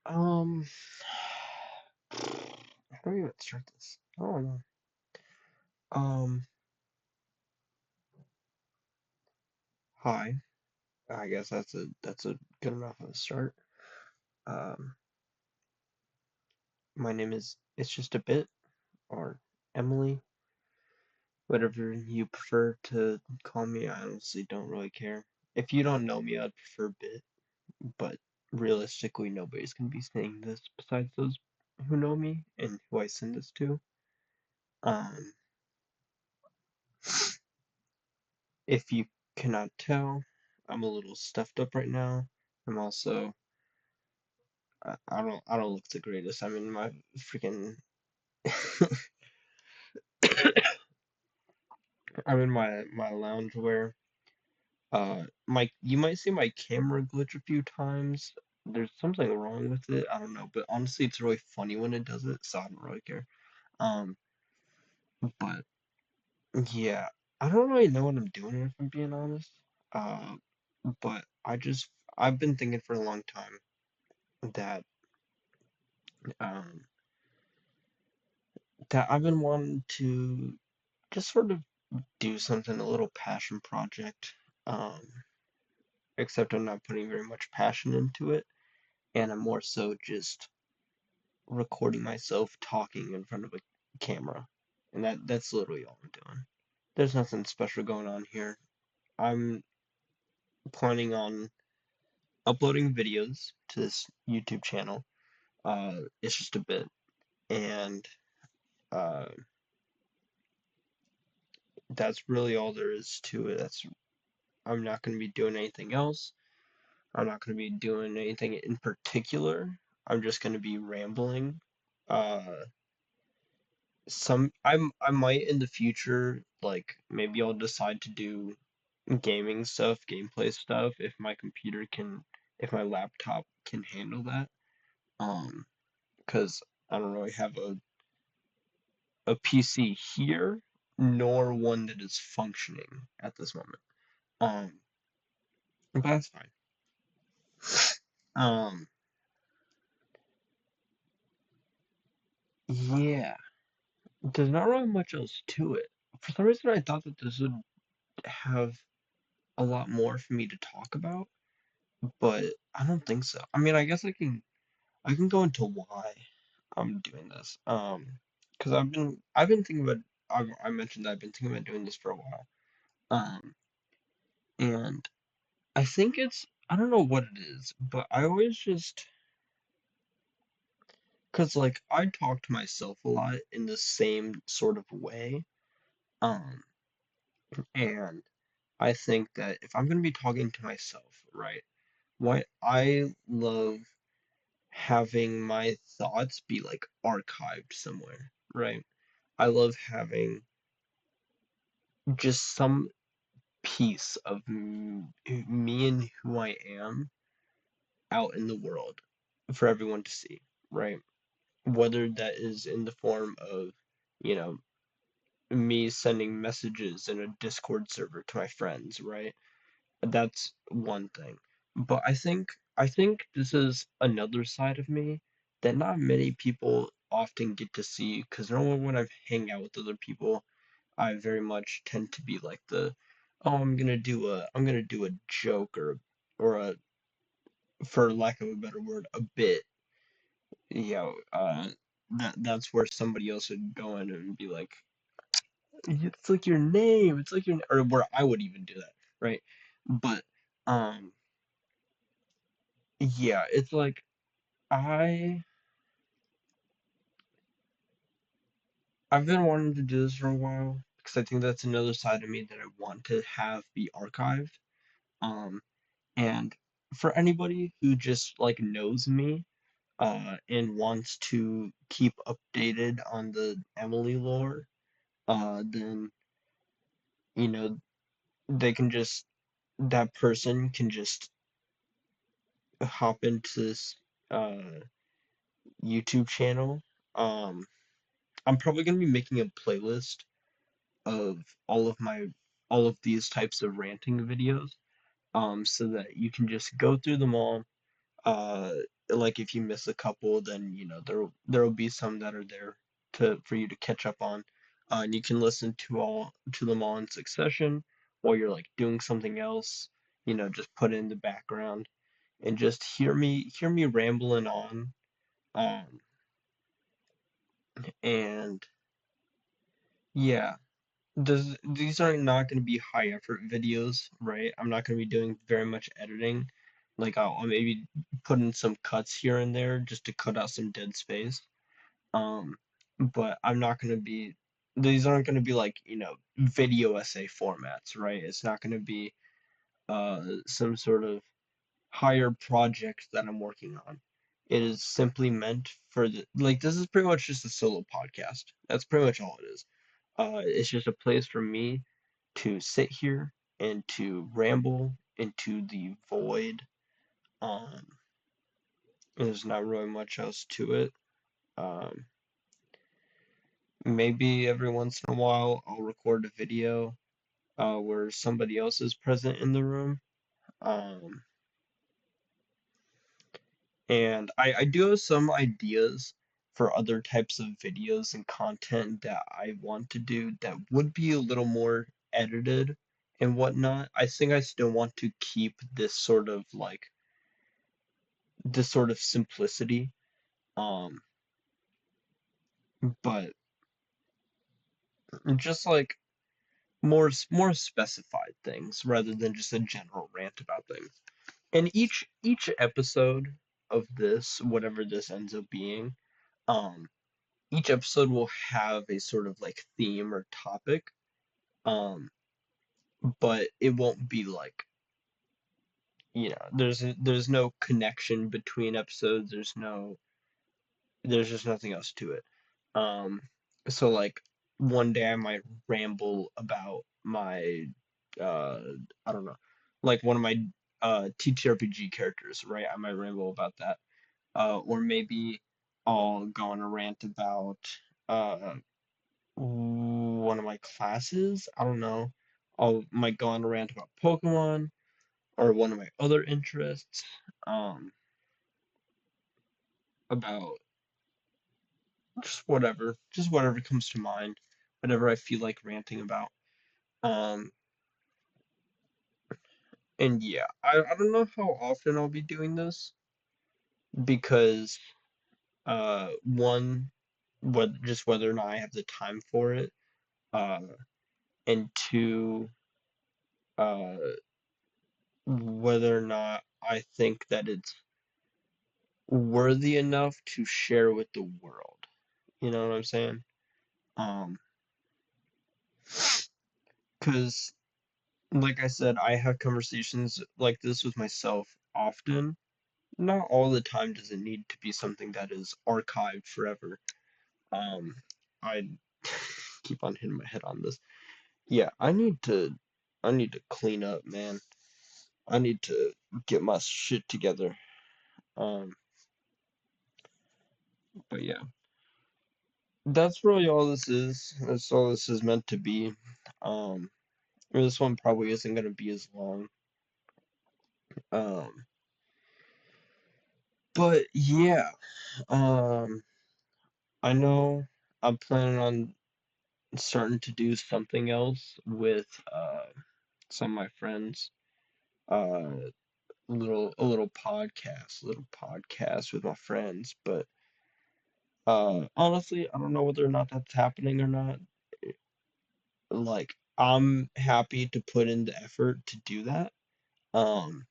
Um, how do we even start this? I don't know. Um, Hi. I guess that's a good enough of a start. Um, my name is It's Just a Bit, or Emily, whatever you prefer to call me. I honestly don't really care. If you don't know me, I'd prefer Bit, but realistically, nobody's gonna be saying this besides those who know me and who I send this to. Um, if you cannot tell, I'm a little stuffed up right now. I'm also I don't look the greatest. I'm in my freaking I'm in my loungewear. My you might see my camera glitch a few times. There's something wrong with it. I don't know, but honestly, it's really funny when it does it, so I don't really care. Um, but yeah, I don't really know what I'm doing if I'm being honest. Uh, but I've been thinking for a long time that um I've been wanting to just sort of do something, a little passion project. Um, Except I'm not putting very much passion into it, and I'm more so just recording myself talking in front of a camera. And that's literally all I'm doing. There's nothing special going on here. I'm planning on uploading videos to this YouTube channel. It's just a bit, and uh, that's really all there is to it. That's I'm not going to be doing anything else. I'm not going to be doing anything in particular. I'm just going to be rambling. Uh, I might in the future, like maybe I'll decide to do gaming stuff, gameplay stuff if my laptop can handle that. Um, because I don't really have a PC here, nor one that is functioning at this moment. Um, but that's fine. Um, yeah, there's not really much else to it. For some reason, I thought that this would have a lot more for me to talk about, but I don't think so. I mean, I guess I can go into why I'm doing this. Because I've been thinking about I mentioned that I've been thinking about doing this for a while. Um, and I think I don't know what it is, but I always just because like I talk to myself a lot in the same sort of way. Um, and I think that if I'm gonna be talking to myself, right, why I love having my thoughts be like archived somewhere, right? I love having just some piece of me and who I am out in the world for everyone to see, right? Whether that is in the form of, you know, me sending messages in a Discord server to my friends, right? That's one thing. But I think this is another side of me that not many people often get to see because normally when I hang out with other people, I very much tend to be like oh I'm gonna do a joke or a for lack of a better word a bit, you know, that's where somebody else would go in and be like it's like your name, it's like your or where I would even do that, right? But um yeah, it's like I I've been wanting to do this for a while because I think that's another side of me that I want to have be archived. Um, and for anybody who just like knows me, and wants to keep updated on the Emily lore, then you know they can just that person can just hop into this uh YouTube channel. Um, I'm probably gonna be making a playlist of all of my all of these types of ranting videos, so that you can just go through them all. Uh, like if you miss a couple, then there'll be some that are there to for you to catch up on. And you can listen to them all in succession while you're like doing something else. Just put it in the background and just hear me rambling on. Um, and yeah, these are not going to be high effort videos, right? I'm not going to be doing very much editing. Like I'll maybe put in some cuts here and there just to cut out some dead space. Um, but I'm not going to be, these aren't going to be like, video essay formats, right? It's not going to be some sort of higher project that I'm working on. It is simply meant for this is pretty much just a solo podcast. That's pretty much all it is. It's just a place for me to sit here and to ramble into the void. Um, there's not really much else to it. Um, Maybe every once in a while I'll record a video where somebody else is present in the room. Um, and I do have some ideas for other types of videos and content that I want to do that would be a little more edited and whatnot. I think I still want to keep this sort of simplicity. Um, but just like more specified things rather than just a general rant about things. And each episode of this, whatever this ends up being, um, each episode will have a sort of like theme or topic, um, but it won't be like, there's no connection between episodes. There's just nothing else to it. Um, so like one day I might ramble about my uh I don't know, like one of my TTRPG characters, right? I might ramble about that. Or maybe I'll go on a rant about uh one of my classes. I don't know. I might go on a rant about Pokemon or one of my other interests. Um, about just whatever comes to mind, whatever I feel like ranting about. Um, and yeah, I don't know how often I'll be doing this because one, whether or not I have the time for it, uh, and two, uh, whether or not I think that it's worthy enough to share with the world. You know what I'm saying? Um, because like I said, I have conversations like this with myself often. Not all the time does it need to be something that is archived forever. Um, I keep on hitting my head on this. Yeah, I need to clean up, man. I need to get my shit together. Um, but yeah, that's really all this is. That's all this is meant to be. Um, this one probably isn't gonna be as long. Um, but yeah, um, I know I'm planning on starting to do something else with some of my friends. A little podcast with my friends. But honestly, I don't know whether or not that's happening or not. Like, I'm happy to put in the effort to do that. Um,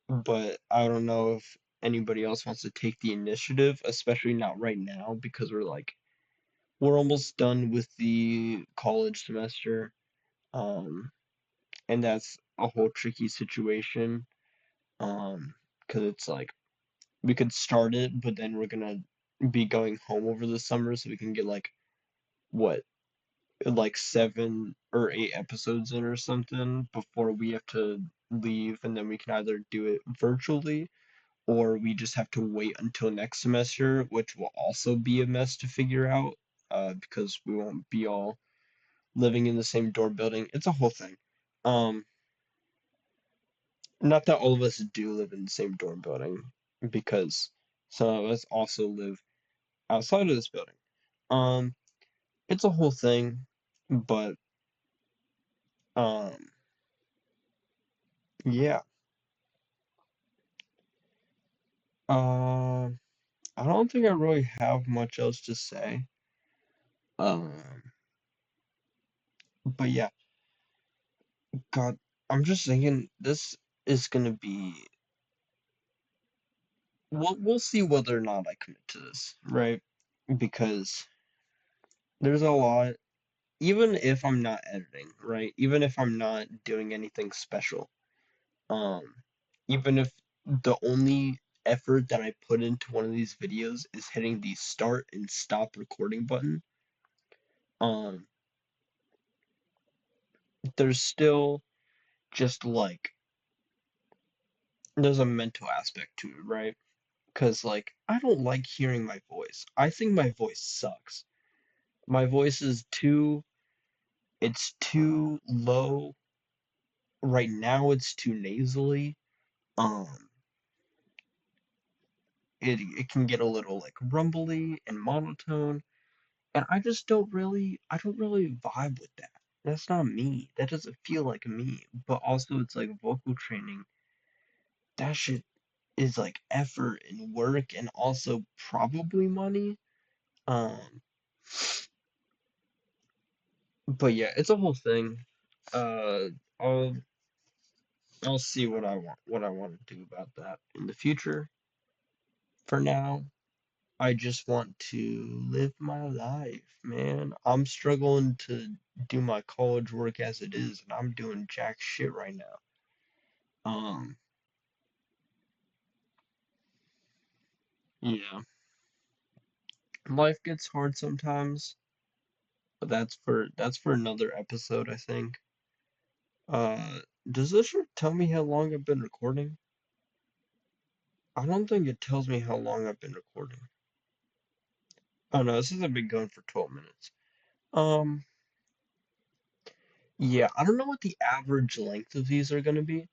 but I don't know if anybody else wants to take the initiative, especially not right now because we're almost done with the college semester. Um, and that's a whole tricky situation. Because it's like we could start it, but then we're gonna be going home over the summer, so we can get what, like 7 or 8 episodes in or something before we have to leave, and then we can either do it virtually or we just have to wait until next semester, which will also be a mess to figure out, because we won't be all living in the same door building. It's a whole thing. Um, Not that all of us do live in the same dorm building, because some of us also live outside of this building. Um, it's a whole thing, but um, yeah. Um, I don't think I really have much else to say. Um, but yeah, God, I'm just thinking this is gonna be. We'll see whether or not I commit to this, right? Because there's a lot. Even if I'm not editing, right? Even if I'm not doing anything special, um, even if the only effort that I put into one of these videos is hitting the start and stop recording button, um, there's still just like there's a mental aspect to it, right? Because like I don't like hearing my voice. I think my voice sucks. My voice is too it's too low. Right now it's too nasally. Um it can get a little like rumbly and monotone, and I don't really vibe with that. That's not me. That doesn't feel like me. But also it's like vocal training. That shit is like effort and work and also probably money. Um but yeah, it's a whole thing. Uh I'll I'll see what I want to do about that in the future. For now, I just want to live my life, man. I'm struggling to do my college work as it is, and I'm doing jack shit right now. Um, yeah, life gets hard sometimes, but that's for another episode, I think. Uh, does this shit tell me how long I've been recording? I don't think it tells me how long I've been recording. Oh no, this hasn't been going for 12 minutes. Um, yeah, I don't know what the average length of these are gonna be.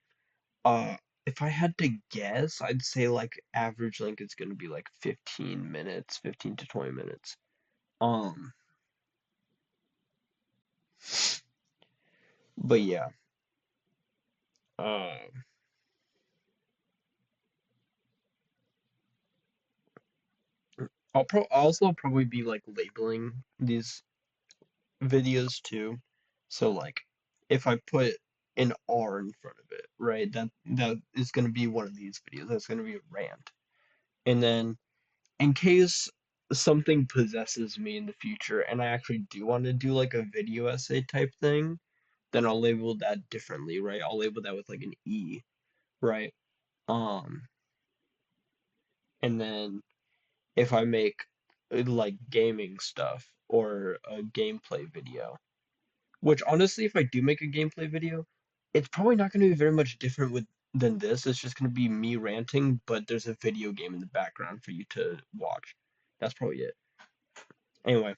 Uh, if I had to guess, I'd say like average length is gonna be like 15 minutes, 15 to 20 minutes. Um, but yeah, uh, I'll also probably be like labeling these videos too. So like, if I put an R in front of it, right, that is gonna be one of these videos. That's gonna be a rant. And then in case something possesses me in the future and I actually do want to do like a video essay type thing, then I'll label that differently, right? I'll label that with like an E, right? Um, and then if I make like gaming stuff or a gameplay video, which honestly, if I do make a gameplay video, it's probably not going to be very much different with than this. It's just going to be me ranting, but there's a video game in the background for you to watch. That's probably it. Anyway.